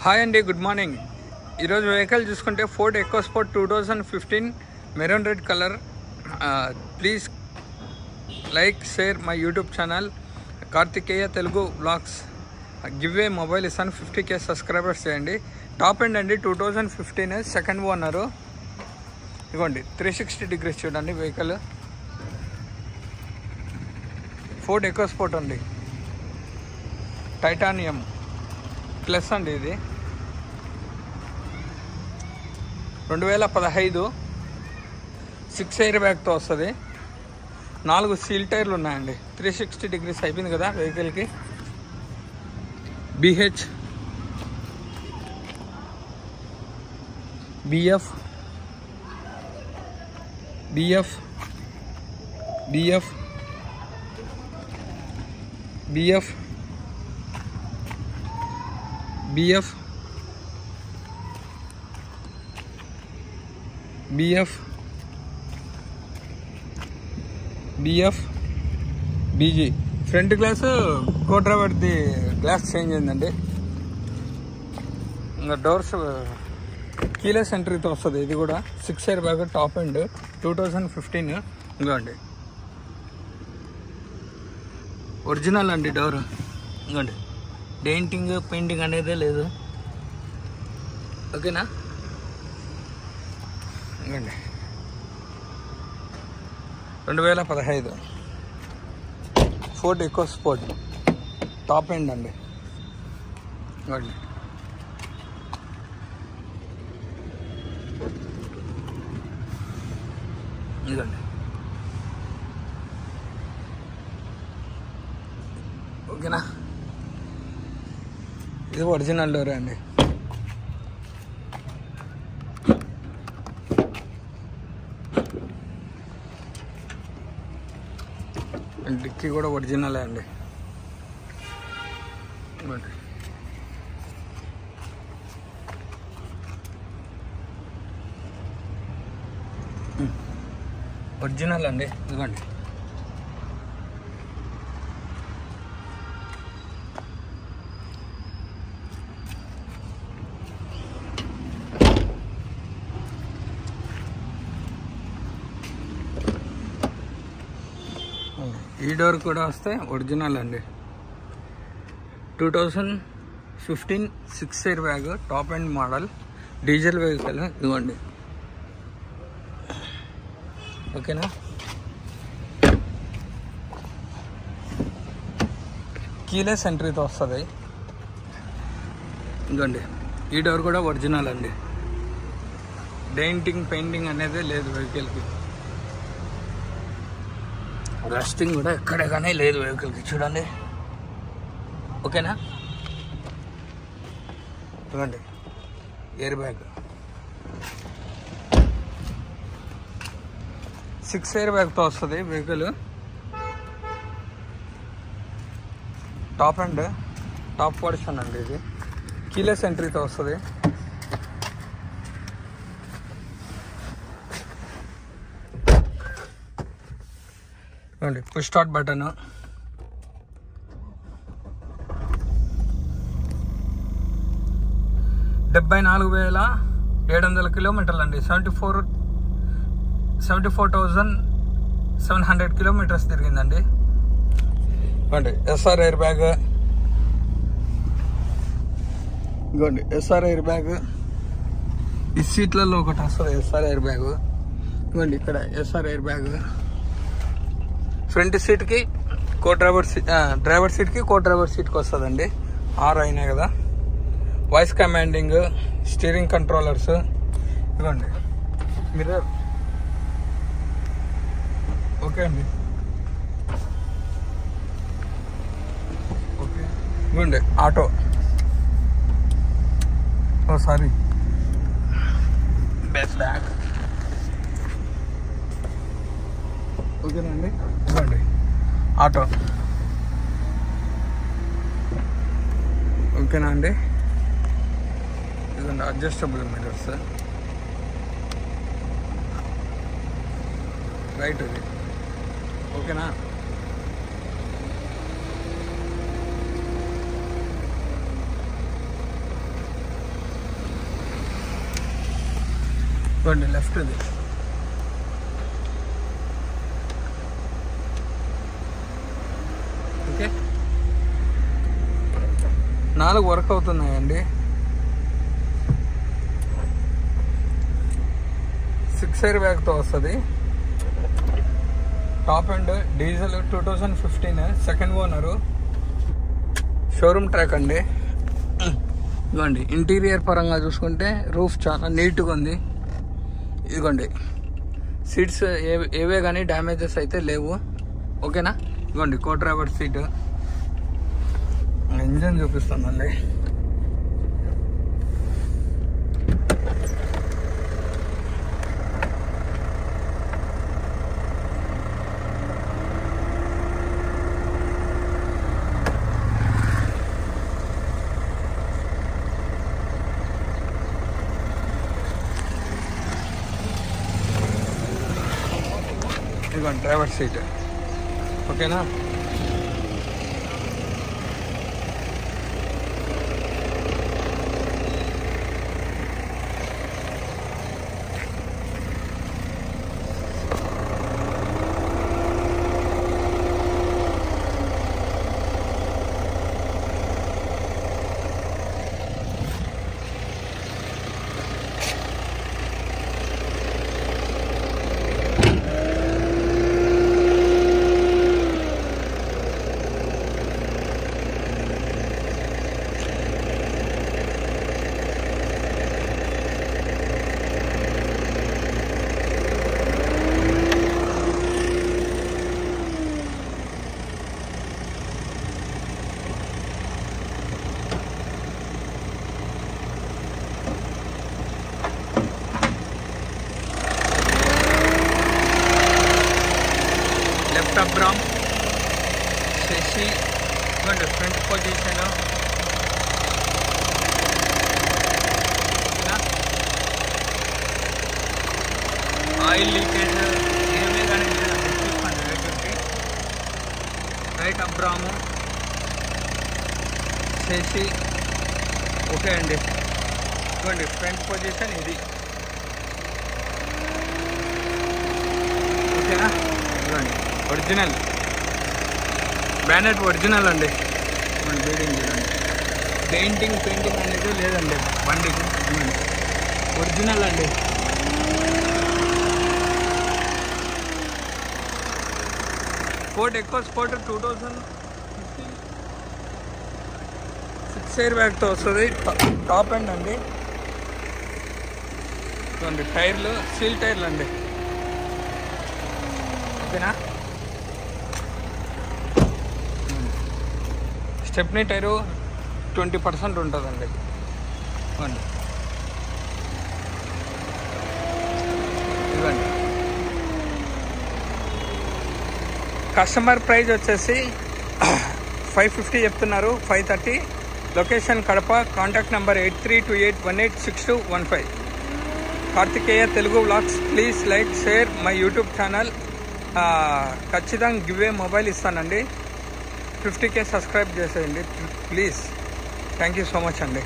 Hi అండి, good morning. ఈరోజు vehicle చూసుకుంటే Ford EcoSport 2015 maroon red colour. Please like share my YouTube channel Karthikeya Telugu blogs. Give a mobile ఇస్తాను, 50K subscribers చేయండి. Top end అండి, 2015 second owner. ఇదిగోండి 360 degrees చూడండి vehicle. Ford EcoSport అండి, titanium plus అండి. ఇది 2015 6 ఎయిర్ బ్యాగ్తో వస్తుంది. 4 సీల్ టైర్లు ఉన్నాయండి. 360 డిగ్రీస్ అయిపోయింది కదా వెహికల్కి. BH BF BF BF BF BF BF BF BG. Front glass కోట్రావర్ది గ్లాస్ చేంజ్ అయిందండి. ఇంకా డోర్స్ కీలెస్ ఎంట్రీతో వస్తుంది. ఇది కూడా 6 ఎయిర్ బ్యాగ్ టాప్ ఎండ్ 2015. ఇంకోండి ఒరిజినల్ అండి డోర్. ఇంకోండి డెయింటింగ్ పెయింటింగ్ అనేదే లేదు. ఓకేనా? ఇంకోండి 2015 ఫోర్డ్ ఎకోస్పోర్ట్ టాప్ ఎండ్ అండి. ఇంకోండి ఇదండి. ఓకేనా? ఇది ఒరిజినల్ డోరే అండి. డిక్కీ కూడా ఒరిజినలే అండి. ఒరిజినల్ అండి. ఇదిగోండి ఈ డోర్ కూడా వస్తే ఒరిజినల్ అండి. 2015 6 air bag top end model diesel vehicle. ఇదిగోండి. ఓకేనా? కీలెస్ ఎంట్రీతో వస్తుంది. ఇదిగోండి ఈ డోర్ కూడా ఒరిజినల్ అండి. డెయింటింగ్ పెయింటింగ్ అనేది లేదు వెహికల్కి. రస్టింగ్ కూడా ఎక్కడే కానీ లేదు వెహికల్కి. చూడండి. ఓకేనా? చూడండి ఎయిర్ బ్యాగ్ 6 ఎయిర్ బ్యాగ్తో వస్తుంది vehicle. Top and top portion అండి. ఇది కీలెస్ ఎంట్రీతో వస్తుంది. Push start button. $74,700 కిలోమీటర్లు అండి. 74,700 కిలోమీటర్స్ తిరిగిందండి. ఇవ్వండి ఎస్ఆర్ ఎయిర్ బ్యాగ్. ఇవ్వండి ఎస్ఆర్ ఎయిర్ బ్యాగ్. ఈ సీట్లలో ఒకటి వస్తుంది ఎస్ఆర్ ఎయిర్ బ్యాగ్. ఇవ్వండి ఇక్కడ ఎస్ఆర్ ఎయిర్ బ్యాగ్. ఫ్రంట్ సీట్కి డ్రైవర్ సీట్కి డ్రైవర్ సీట్కి వస్తుందండి. 6 అయినాయి కదా. Voice commanding, steering controllers. ఇవ్వండి మిర్రర్. ఓకే అండి. ఓకే. ఇవ్వండి ఆటో. Sorry best back. ఓకేనా అండి? ఇవ్వండి ఆటో. ఓకేనా అండి? ఇదండి అడ్జస్టబుల్ మిర్రర్స్. రైట్ ఇది. ఓకేనా? ఇవ్వండి లెఫ్ట్ది. ఓకే, 4 వర్క్ అవుతున్నాయండి. 6 ఎయిర్ బ్యాగ్తో వస్తుంది. Top and diesel 2015, second owner, showroom track అండి. ఇదిగోండి ఇంటీరియర్ పరంగా చూసుకుంటే రూఫ్ చాలా నీట్గా ఉంది. ఇదిగోండి సీట్స్ ఏవే కానీ డ్యామేజెస్ అయితే లేవు. ఓకేనా? ఇదిగోండి కో డ్రైవర్ సీట్. ఇంజన్ చూపిస్తుందండి. ఇదిగోండి డ్రైవర్ సీట్. ఓకేనా? అబ్రామ్ చేసి ఫ్రంట్ పొజిషన్, ఆయిల్ లీకేజ్ ఏమే కానీ చూసుకోండి. రైట్ అబ్రాము చేసి ఓకే అండి. ఇవ్వండి ఫ్రంట్ పొజిషన్ ఇది. ఓకేనా? ఇవ్వండి ఒరిజినల్ బ్యానెట్ ఒరిజినల్ అండి. బీడింగ్ చూడండి, పెయింటింగ్ అనేది లేదండి బండికి. ఒరిజినల్ అండి. ఫోర్డ్ ఎకో స్పోర్ట్ 2015 6 ఎయిర్ బ్యాగ్తో వస్తుంది. టాప్ ఎండ్ అండి. చూడండి టైర్లు స్టీల్ టైర్లు అండి. ఓకేనా? స్టెప్నీ టైరు 20% ఉంటుందండి. ఇవ్వండి. కస్టమర్ ప్రైస్ వచ్చేసి 550 చెప్తున్నారు, 530. Location Kadapa. Contact number 8328186215. Karthikeya Telugu vlogs. Please like, share my YouTube channel. ఖచ్చితంగా గివ్ ఏ మొబైల్ ఇస్తానండి. 50K సబ్స్క్రైబ్ చేసేయండి please. Thank you so much అండి.